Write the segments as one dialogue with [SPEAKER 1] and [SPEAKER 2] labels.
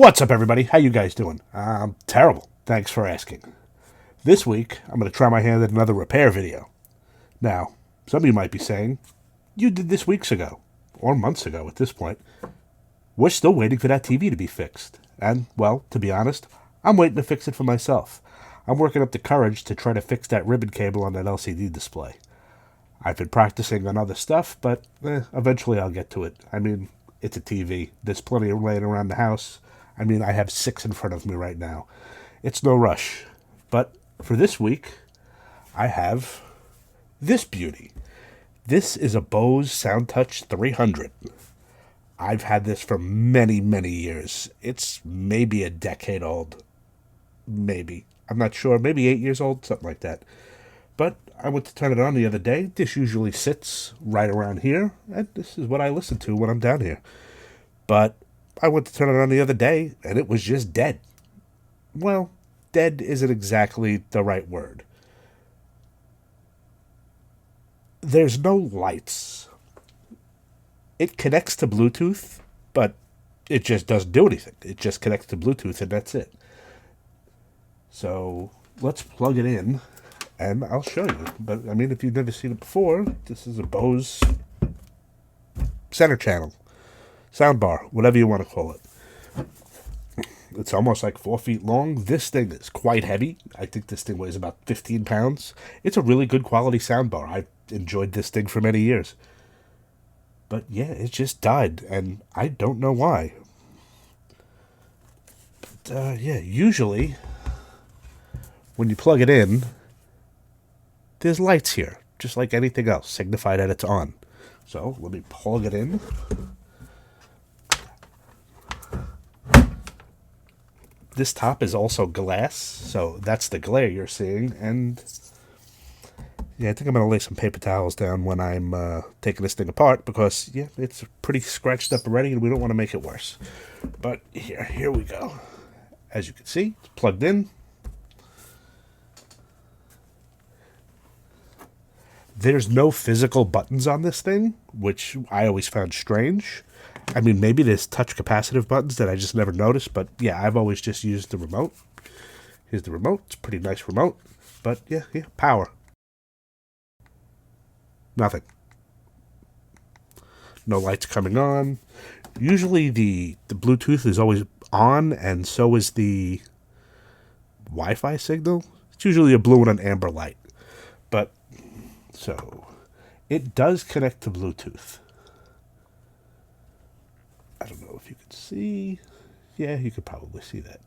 [SPEAKER 1] What's up, everybody? How you guys doing? Terrible. Thanks for asking. This week, I'm going to try my hand at another repair video. Now, some of you might be saying, you did this weeks ago, or months ago at this point. We're still waiting for that TV to be fixed. And, well, to be honest, I'm waiting to fix it for myself. I'm working up the courage to try to fix that ribbon cable on that LCD display. I've been practicing on other stuff, but eventually I'll get to it. I mean, it's a TV. There's plenty of laying around the house. I mean, I have 6 in front of me right now. It's no rush. But for this week, I have this beauty. This is a Bose SoundTouch 300. I've had this for many, many years. It's maybe a decade old. Maybe. I'm not sure. Maybe 8 years old, something like that. But I went to turn it on the other day. This usually sits right around here, and this is what I listen to when I'm down here. But I went to turn it on the other day, and it was just dead. Well, dead isn't exactly the right word. There's no lights. It connects to Bluetooth, but it just doesn't do anything. It just connects to Bluetooth, and that's it. So let's plug it in, and I'll show you. But, I mean, if you've never seen it before, this is a Bose center channel. Soundbar, whatever you want to call it. It's almost like 4 feet long. This thing is quite heavy. I think this thing weighs about 15 pounds. It's a really good quality soundbar. I've enjoyed this thing for many years. But yeah, it just died, and I don't know why. But yeah, usually when you plug it in, there's lights here, just like anything else, signify that it's on. So let me plug it in. This top is also glass, so that's the glare you're seeing. And yeah, I think I'm going to lay some paper towels down when I'm taking this thing apart, because yeah, it's pretty scratched up already, and we don't want to make it worse. But here we go. As you can see, it's plugged in. There's no physical buttons on this thing, which I always found strange. I mean, maybe there's touch capacitive buttons that I just never noticed, but yeah, I've always just used the remote. Here's the remote. It's a pretty nice remote, but yeah, power. Nothing. No lights coming on. Usually the Bluetooth is always on, and so is the Wi-Fi signal. It's usually a blue and an amber light. But, so, it does connect to Bluetooth. I don't know if you can see. Yeah, you could probably see that.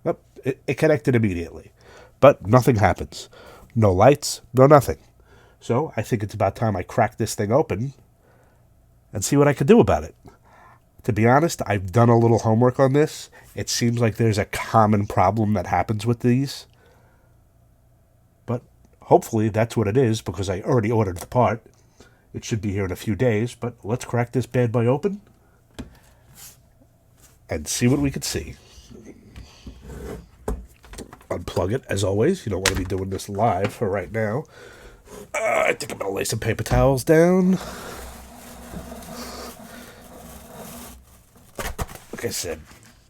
[SPEAKER 1] Oh, it connected immediately. But nothing happens. No lights, no nothing. So I think it's about time I crack this thing open and see what I can do about it. To be honest, I've done a little homework on this. It seems like there's a common problem that happens with these. But hopefully that's what it is, because I already ordered the part. It should be here in a few days, but let's crack this bad boy open and see what we can see. Unplug it, as always. You don't want to be doing this live for right now. I think I'm going to lay some paper towels down. Like I said,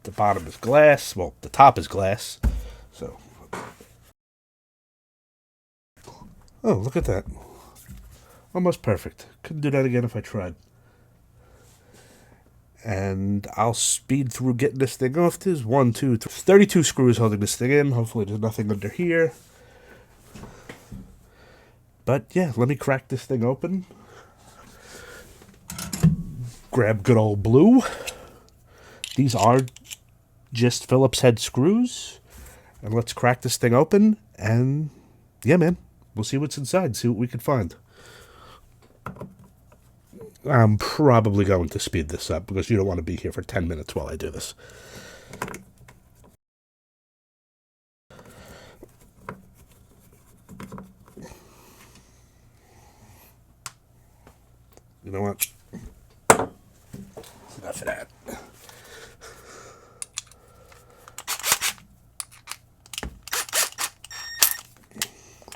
[SPEAKER 1] the bottom is glass. Well, the top is glass. So, oh, look at that. Almost perfect. Couldn't do that again if I tried. And I'll speed through getting this thing off. There's 1, 2, 3, 32 screws holding this thing in. Hopefully there's nothing under here. But yeah, let me crack this thing open. Grab good old blue. These are just Phillips head screws. And let's crack this thing open. And yeah, man, we'll see what's inside. See what we can find. I'm probably going to speed this up, because you don't want to be here for 10 minutes while I do this. You know what? That's enough of that.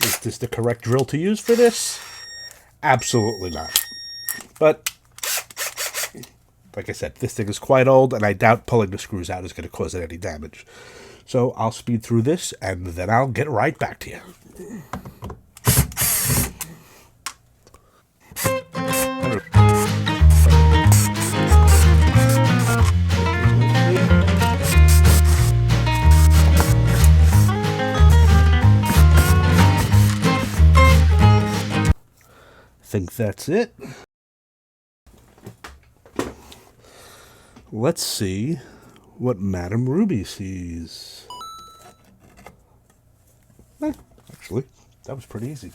[SPEAKER 1] Is this the correct drill to use for this? Absolutely not. But like I said, this thing is quite old, and I doubt pulling the screws out is going to cause it any damage. So I'll speed through this, and then I'll get right back to you. Think that's it. Let's see what Madame Ruby sees. Actually, that was pretty easy.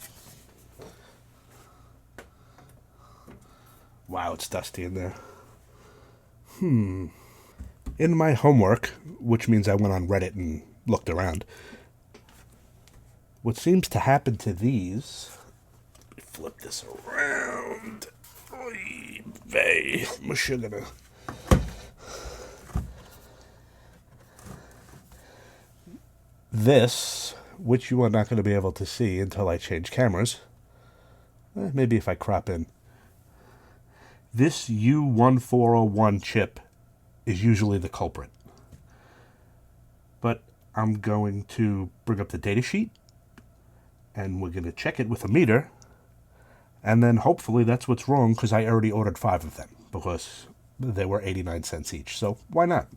[SPEAKER 1] Wow, it's dusty in there. In my homework, which means I went on Reddit and looked around, what seems to happen to these... Let me flip this around. Oy vey. I'm sure gonna... This, which you are not going to be able to see until I change cameras, maybe if I crop in, this U1401 chip is usually the culprit. But I'm going to bring up the datasheet, and we're going to check it with a meter, and then hopefully that's what's wrong, because I already ordered 5 of them, because they were 89 cents each, so why not?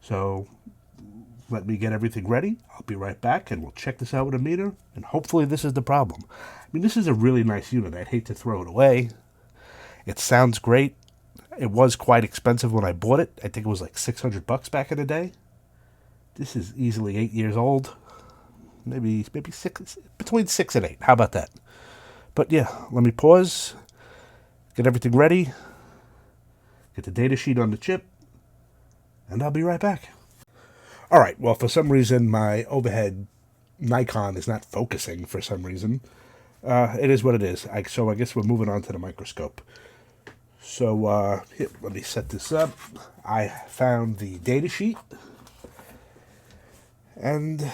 [SPEAKER 1] So... let me get everything ready. I'll be right back, and we'll check this out with a meter, and hopefully this is the problem. I mean, this is a really nice unit. I'd hate to throw it away. It sounds great. It was quite expensive when I bought it. I think it was like $600 back in the day. This is easily 8 years old. Maybe 6, between 6 and 8. How about that? But yeah, let me pause, get everything ready, get the data sheet on the chip, and I'll be right back. All right, well, for some reason, my overhead Nikon is not focusing for some reason. It is what it is. So I guess we're moving on to the microscope. So here, let me set this up. I found the data sheet. And,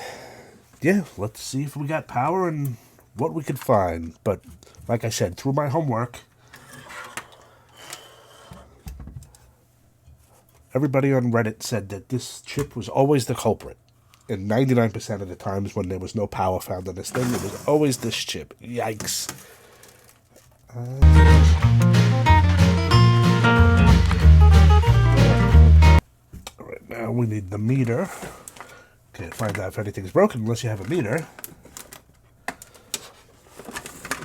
[SPEAKER 1] yeah, let's see if we got power and what we could find. But, like I said, through my homework... everybody on Reddit said that this chip was always the culprit. And 99% of the times when there was no power found on this thing, it was always this chip. Yikes. Alright, now we need the meter. Can't find out if anything's broken unless you have a meter.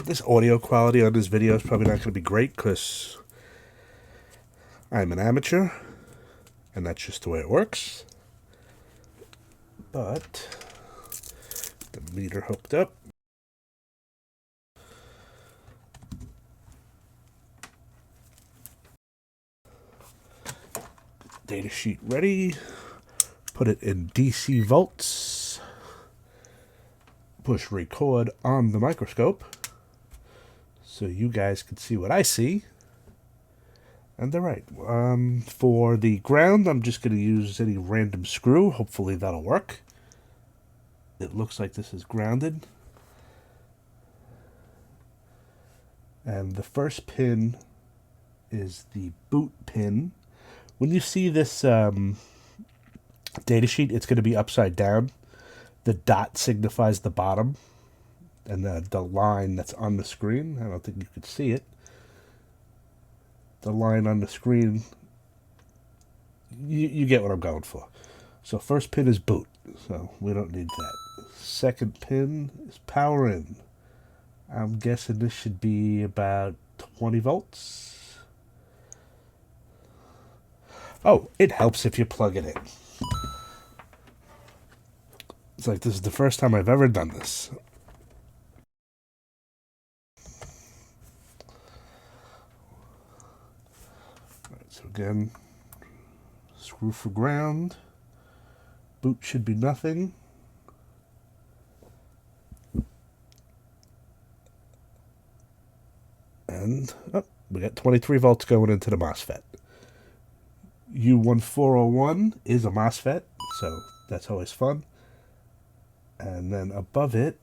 [SPEAKER 1] This audio quality on this video is probably not going to be great because I'm an amateur. And that's just the way it works. But the meter hooked up. Data sheet ready. Put it in DC volts. Push record on the microscope so you guys can see what I see. And they're right. For the ground, I'm just going to use any random screw. Hopefully that'll work. It looks like this is grounded. And the first pin is the boot pin. When you see this data sheet, it's going to be upside down. The dot signifies the bottom. And the line that's on the screen, I don't think you could see it. The line on the screen, you get what I'm going for. So first pin is boot, so we don't need that. Second pin is power in. I'm guessing this should be about 20 volts. Oh, it helps if you plug it in. It's like this is the first time I've ever done this. So again, screw for ground. Boot should be nothing. And we got 23 volts going into the MOSFET. U1401 is a MOSFET, so that's always fun. And then above it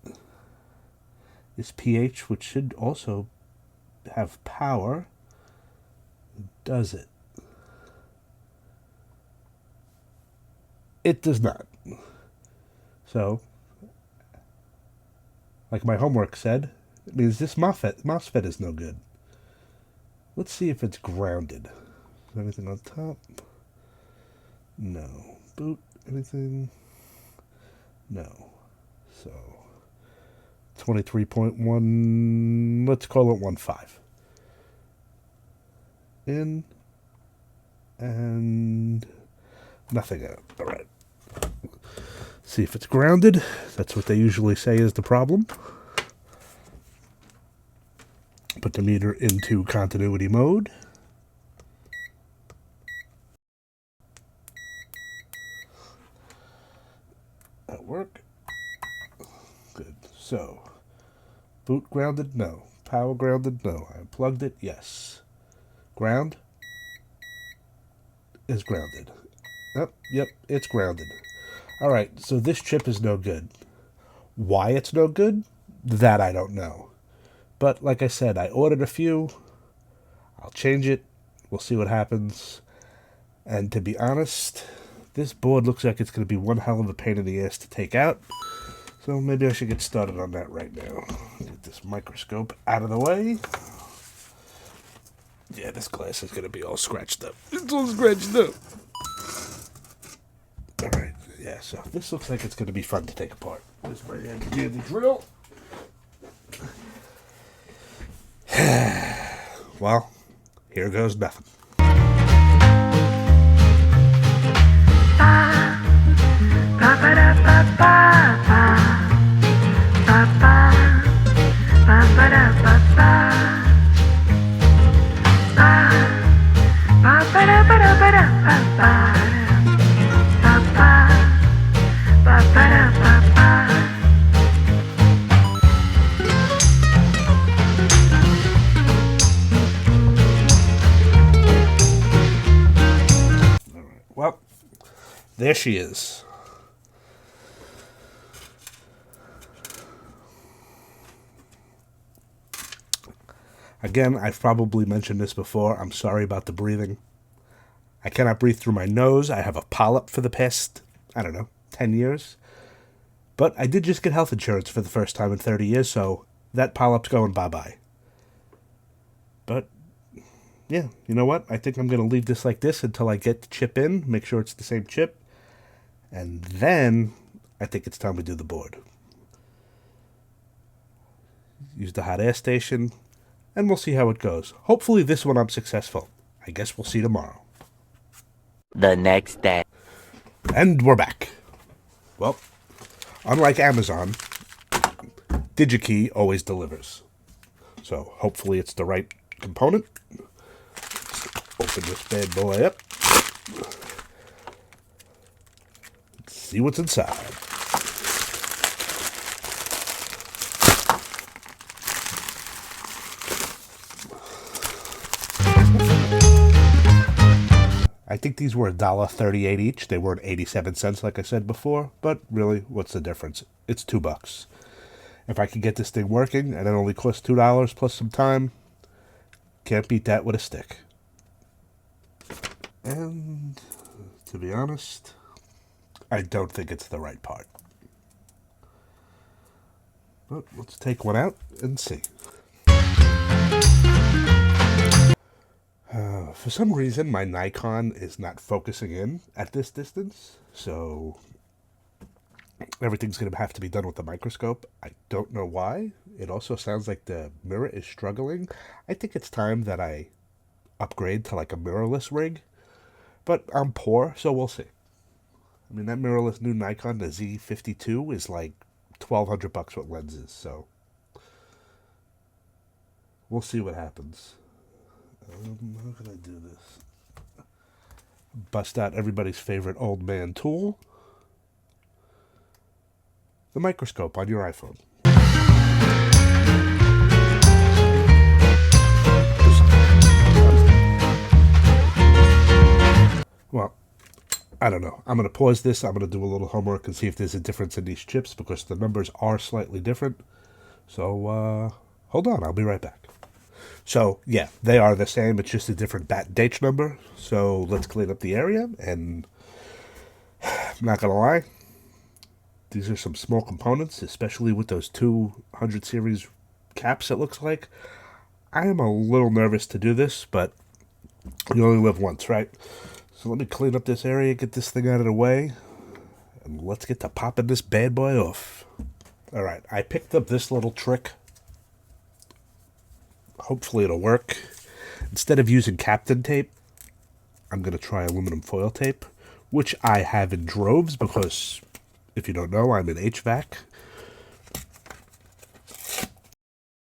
[SPEAKER 1] is pH, which should also have power. Does it? it does not. So, like my homework said, it means this MOSFET is no good. Let's see if it's grounded. Is there anything on top? No. Boot? Anything? No. So, 23.1, let's call it 1.5. In, and nothing out. All right. See if it's grounded. That's what they usually say is the problem. Put the meter into continuity mode. That work? Good. So, boot grounded? No. Power grounded? No. I unplugged it? Yes. Ground is grounded. Yep, it's grounded. Alright, so this chip is no good. Why it's no good? That I don't know. But like I said, I ordered a few. I'll change it. We'll see what happens. And to be honest, this board looks like it's going to be one hell of a pain in the ass to take out. So maybe I should get started on that right now. Get this microscope out of the way. Yeah, this glass is going to be all scratched up. It's all scratched up. Alright, yeah, so this looks like it's going to be fun to take apart. There's my handy drill. Well, here goes nothing. Well, there she is. Again, I've probably mentioned this before. I'm sorry about the breathing. I cannot breathe through my nose. I have a polyp for the past, 10 years. But I did just get health insurance for the first time in 30 years, so that polyp's going bye-bye. But yeah, you know what? I think I'm going to leave this like this until I get the chip in, make sure it's the same chip. And then I think it's time to do the board. Use the hot air station, and we'll see how it goes. Hopefully this one I'm successful. I guess we'll see tomorrow.
[SPEAKER 2] The next day.
[SPEAKER 1] And we're back. Well, unlike Amazon, DigiKey always delivers. So hopefully it's the right component. Open this bad boy up. Let's see what's inside. I think these were $1.38 each. They weren't 87 cents like I said before, but really, what's the difference? It's $2. If I can get this thing working and it only costs $2 plus some time, can't beat that with a stick. And to be honest, I don't think it's the right part. But let's take one out and see. For some reason, my Nikon is not focusing in at this distance, so everything's going to have to be done with the microscope. I don't know why. It also sounds like the mirror is struggling. I think it's time that I upgrade to like a mirrorless rig, but I'm poor, so we'll see. I mean, that mirrorless new Nikon, the Z52, is like $1,200 with lenses, so we'll see what happens. How can I do this? Bust out everybody's favorite old man tool. The microscope on your iPhone. Well, I don't know. I'm going to pause this. I'm going to do a little homework and see if there's a difference in these chips because the numbers are slightly different. So, hold on. I'll be right back. So, yeah, they are the same. It's just a different date number. So, let's clean up the area and I'm not gonna lie. These are some small components, especially with those 200 series caps, it looks like. I am a little nervous to do this, but you only live once, right? So let me clean up this area, get this thing out of the way, and let's get to popping this bad boy off. Alright, I picked up this little trick. Hopefully it'll work. Instead of using Captain tape, I'm going to try aluminum foil tape, which I have in droves because, if you don't know, I'm in HVAC.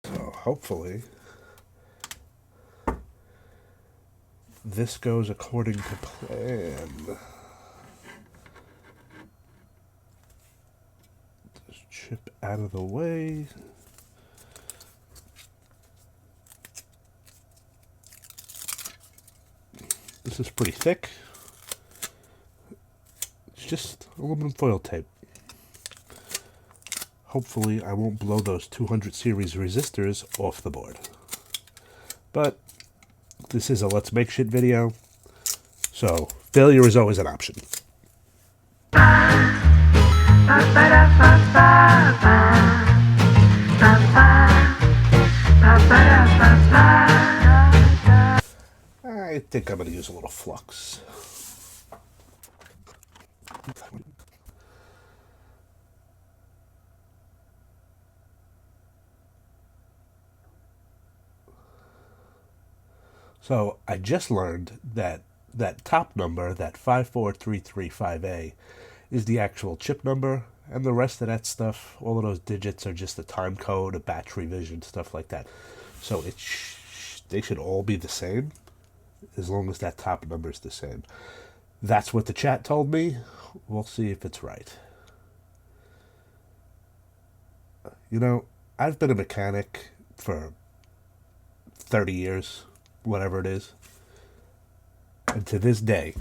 [SPEAKER 1] So hopefully this goes according to plan. This chip out of the way. This is pretty thick. It's just aluminum foil tape. Hopefully I won't blow those 200 series resistors off the board. But this is a let's make shit video, so failure is always an option. I think I'm going to use a little flux. So I just learned that that top number, that 54335A, is the actual chip number, and the rest of that stuff, all of those digits are just a time code, a battery vision, stuff like that. So they should all be the same, as long as that top number is the same. That's what the chat told me. We'll see if it's right. You know, I've been a mechanic for 30 years, whatever it is. And to this day,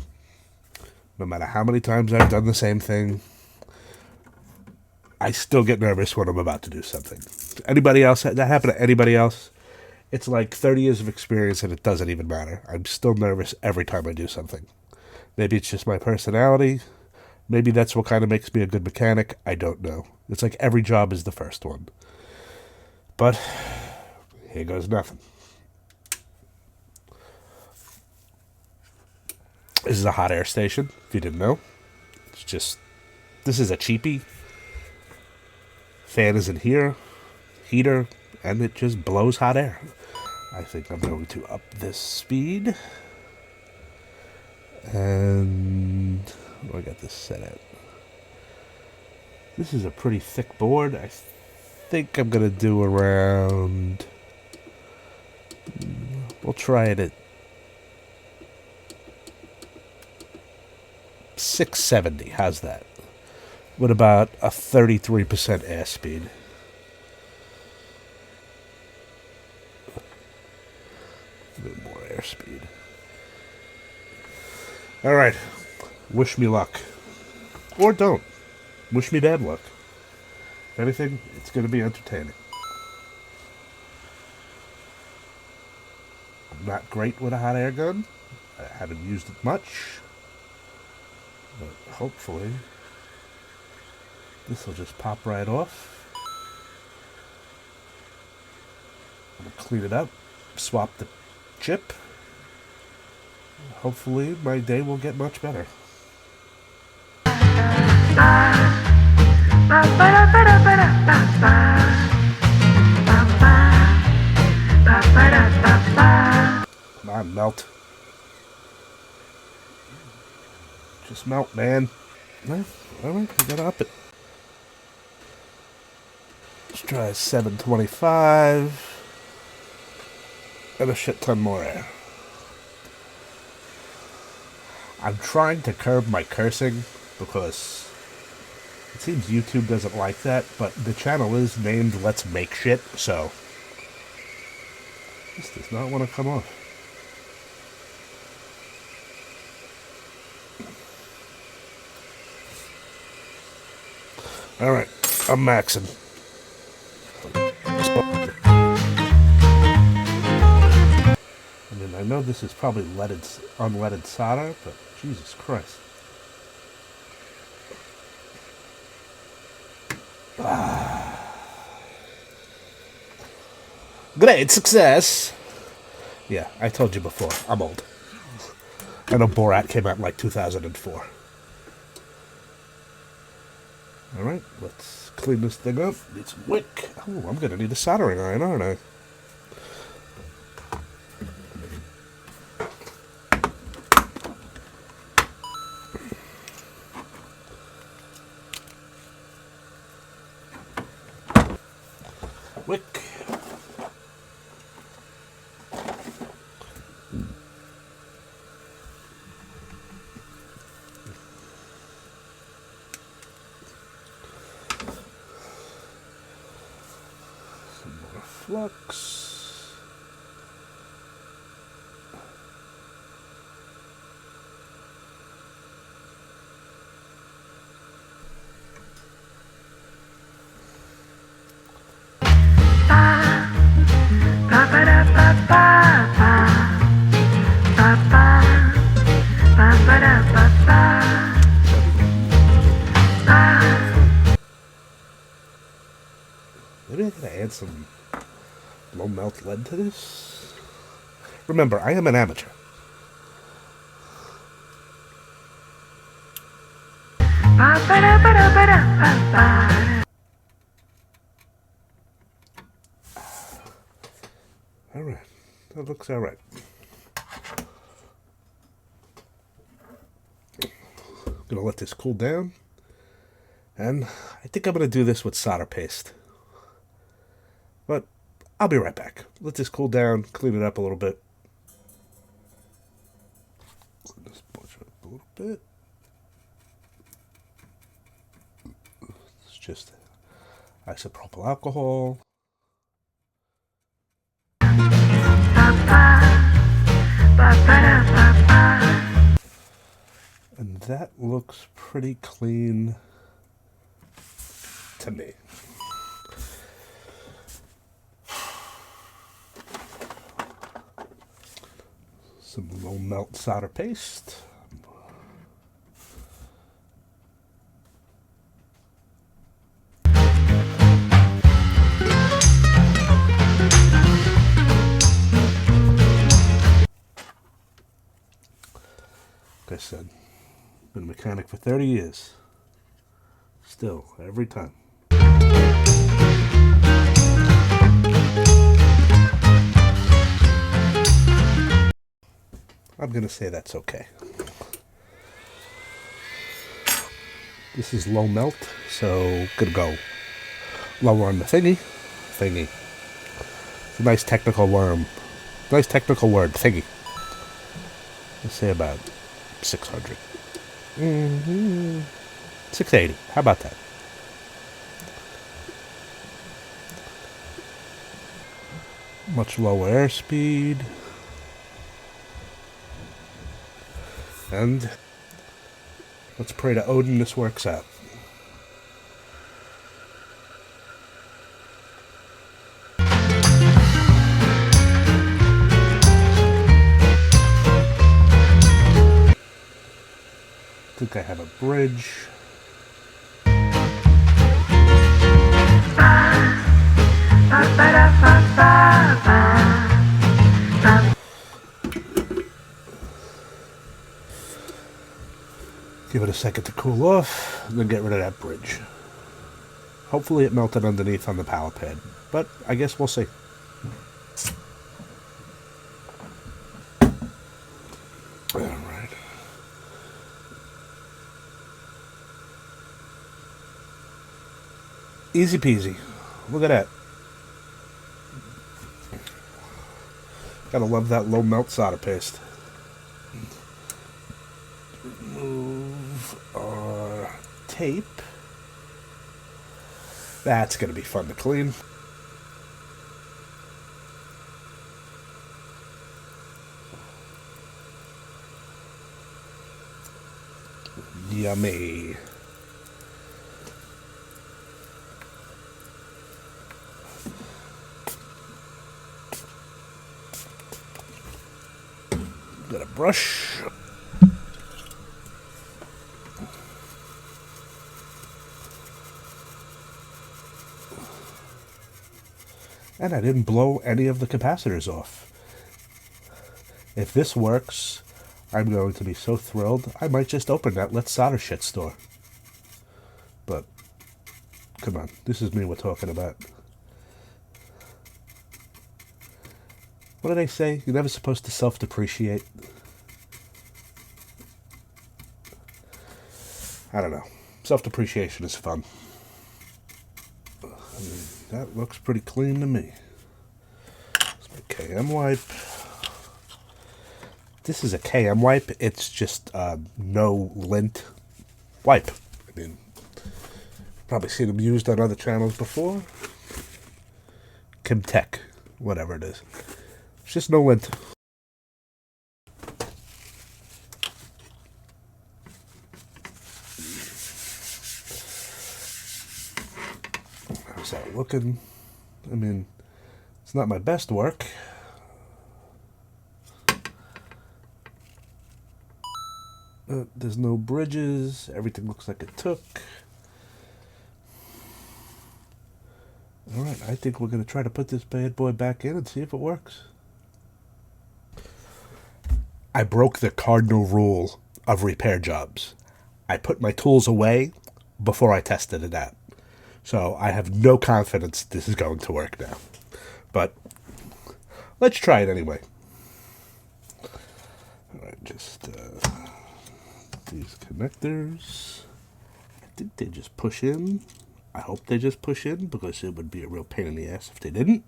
[SPEAKER 1] no matter how many times I've done the same thing, I still get nervous when I'm about to do something. Anybody else? That happened to anybody else? It's like 30 years of experience and it doesn't even matter. I'm still nervous every time I do something. Maybe it's just my personality. Maybe that's what kind of makes me a good mechanic. I don't know. It's like every job is the first one. But here goes nothing. This is a hot air station, if you didn't know. It's just, this is a cheapie. Fan is in here, heater, and it just blows hot air. I think I'm going to up this speed. And where do I got this set at? This is a pretty thick board. I think I'm going to do around, we'll try it at 670. How's that? With about a 33% airspeed. A bit more airspeed. Alright. Wish me luck. Or don't. Wish me bad luck. If anything, it's going to be entertaining. I'm not great with a hot air gun. I haven't used it much. But hopefully this will just pop right off. I'm going to clean it up, swap the chip. Hopefully my day will get much better. Come on, melt. Just melt, man. Alright, we gotta up it. Let's try 725. And a shit ton more air. I'm trying to curb my cursing because it seems YouTube doesn't like that, but the channel is named Let's Make Shit, so this does not want to come off. Alright, I'm maxing. I mean, I know this is probably unleaded solder, but Jesus Christ. Great success! Yeah, I told you before, I'm old. I know Borat came out in like 2004. Alright, let's clean this thing up. Need some wick. Oh, I'm gonna need a soldering iron, aren't I? Wick. Some more flux. Maybe I gotta add some low melt lead to this. Remember, I am an amateur. Alright, that looks alright. Gonna let this cool down. And I think I'm gonna do this with solder paste. But I'll be right back. Let this cool down, clean it up a little bit. Clean this bunch up a little bit. It's just isopropyl alcohol. And that looks pretty clean to me. Some low melt solder paste. Like I said, been a mechanic for 30 years. Still, every time. I'm gonna say that's okay. This is low melt, so gonna go lower on the thingy. It's a nice technical worm. Nice technical word, thingy. Let's say about 600. 680. How about that? Much lower airspeed. And let's pray to Odin this works out. I think I have a bridge. Give it a second to cool off, and then get rid of that bridge. Hopefully it melted underneath on the power pad, but I guess we'll see. Alright. Easy peasy. Look at that. Gotta love that low melt solder paste. Remove our tape. That's gonna be fun to clean. Yummy. Got a brush. And I didn't blow any of the capacitors off. If this works, I'm going to be so thrilled, I might just open that Let's Solder Shit store. But, come on, this is me we're talking about. What do they say? You're never supposed to self-depreciate. I don't know. Self-depreciation is fun. I mean, that looks pretty clean to me. It's my KM wipe. This is a KM wipe. It's just no lint wipe. I mean, probably seen them used on other channels before. Kimtech, whatever it is. It's just no lint. How's that looking? I mean, it's not my best work. There's no bridges. Everything looks like it took. Alright, I think we're going to try to put this bad boy back in and see if it works. I broke the cardinal rule of repair jobs. I put my tools away before I tested it out. So I have no confidence this is going to work now. But let's try it anyway. Alright, just these connectors. I think they just push in. I hope they just push in because it would be a real pain in the ass if they didn't.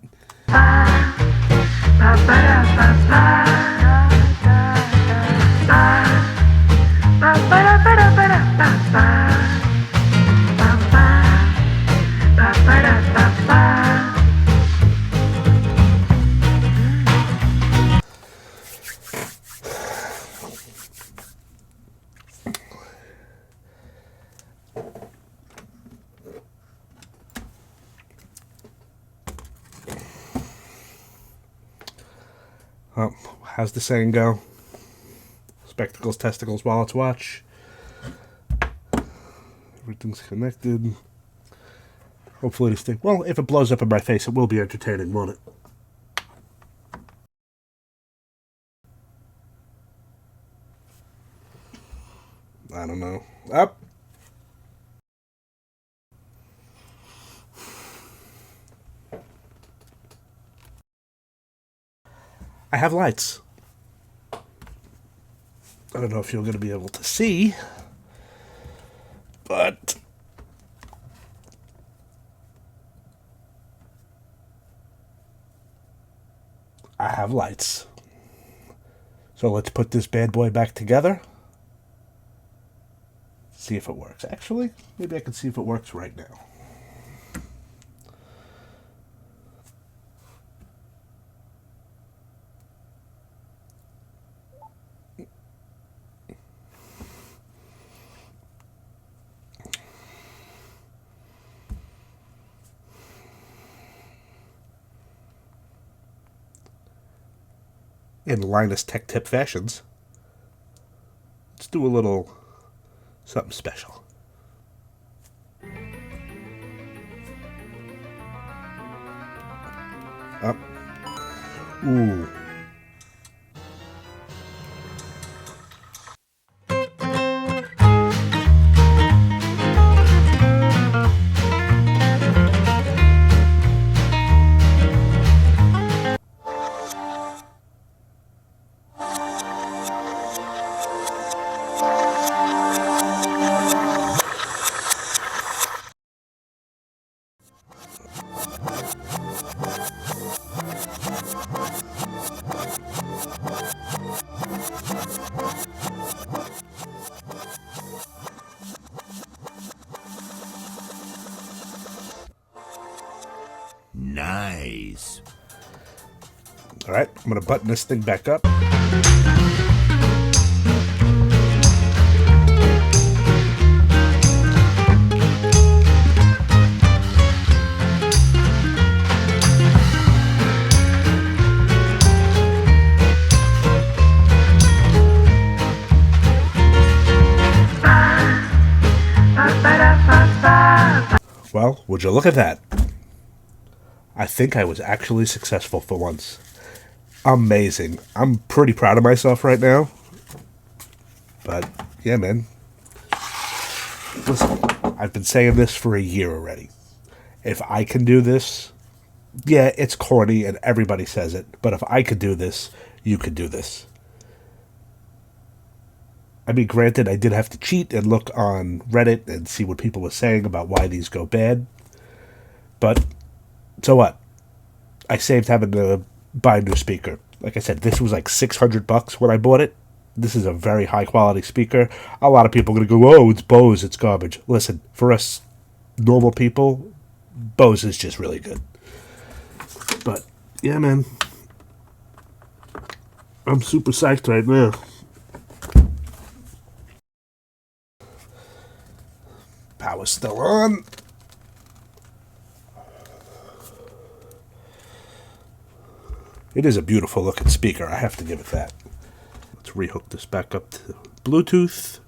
[SPEAKER 1] How's the saying go? Spectacles, testicles, wallets, watch. Everything's connected. Hopefully this thing... Well, if it blows up in my face, it will be entertaining, won't it? I don't know. Up! I have lights. I don't know if you're going to be able to see, but I have lights. So let's put this bad boy back together. See if it works. Actually, maybe I can see if it works right now. In Linus Tech Tip fashions, let's do a little something special. Up. Ooh.
[SPEAKER 2] Nice.
[SPEAKER 1] All right, I'm going to button this thing back up. Well, would you look at that? I think I was actually successful for once. Amazing. I'm pretty proud of myself right now. But, yeah, man. Listen, I've been saying this for a year already. If I can do this, yeah, it's corny and everybody says it, but if I could do this, you could do this. I mean, granted, I did have to cheat and look on Reddit and see what people were saying about why these go bad. But, so what? I saved having to buy a new speaker. Like I said, this was like $600 when I bought it. This is a very high quality speaker. A lot of people are going to go, oh, it's Bose, it's garbage. Listen, for us normal people, Bose is just really good. But, yeah, man. I'm super psyched right now. Power's still on. It is a beautiful looking speaker, I have to give it that. Let's rehook this back up to Bluetooth.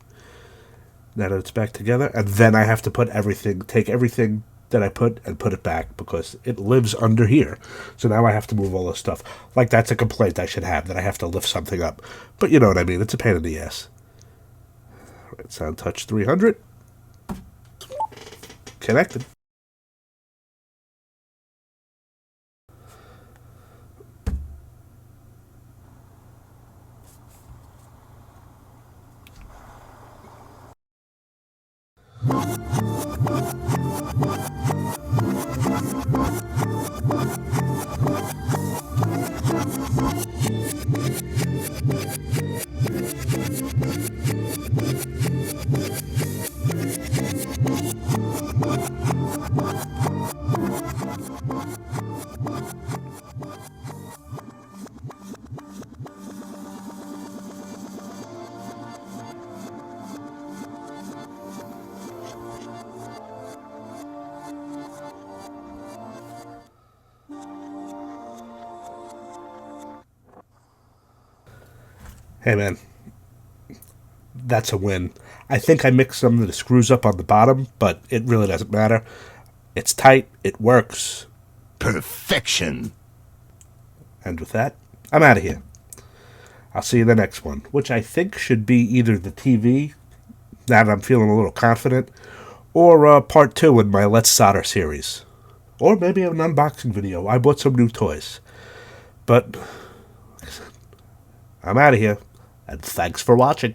[SPEAKER 1] Now that it's back together. And then I have to take everything that I put and put it back because it lives under here. So now I have to move all this stuff. Like that's a complaint I should have, that I have to lift something up. But you know what I mean, it's a pain in the ass. All right, SoundTouch 300. Connected. Hey man, that's a win. I think I mixed some of the screws up on the bottom, but it really doesn't matter. It's tight, it works.
[SPEAKER 3] Perfection.
[SPEAKER 1] And with that, I'm out of here. I'll see you in the next one, which I think should be either the TV, now that I'm feeling a little confident, or part 2 in my Let's Solder series. Or maybe an unboxing video. I bought some new toys. But I'm out of here, and thanks for watching.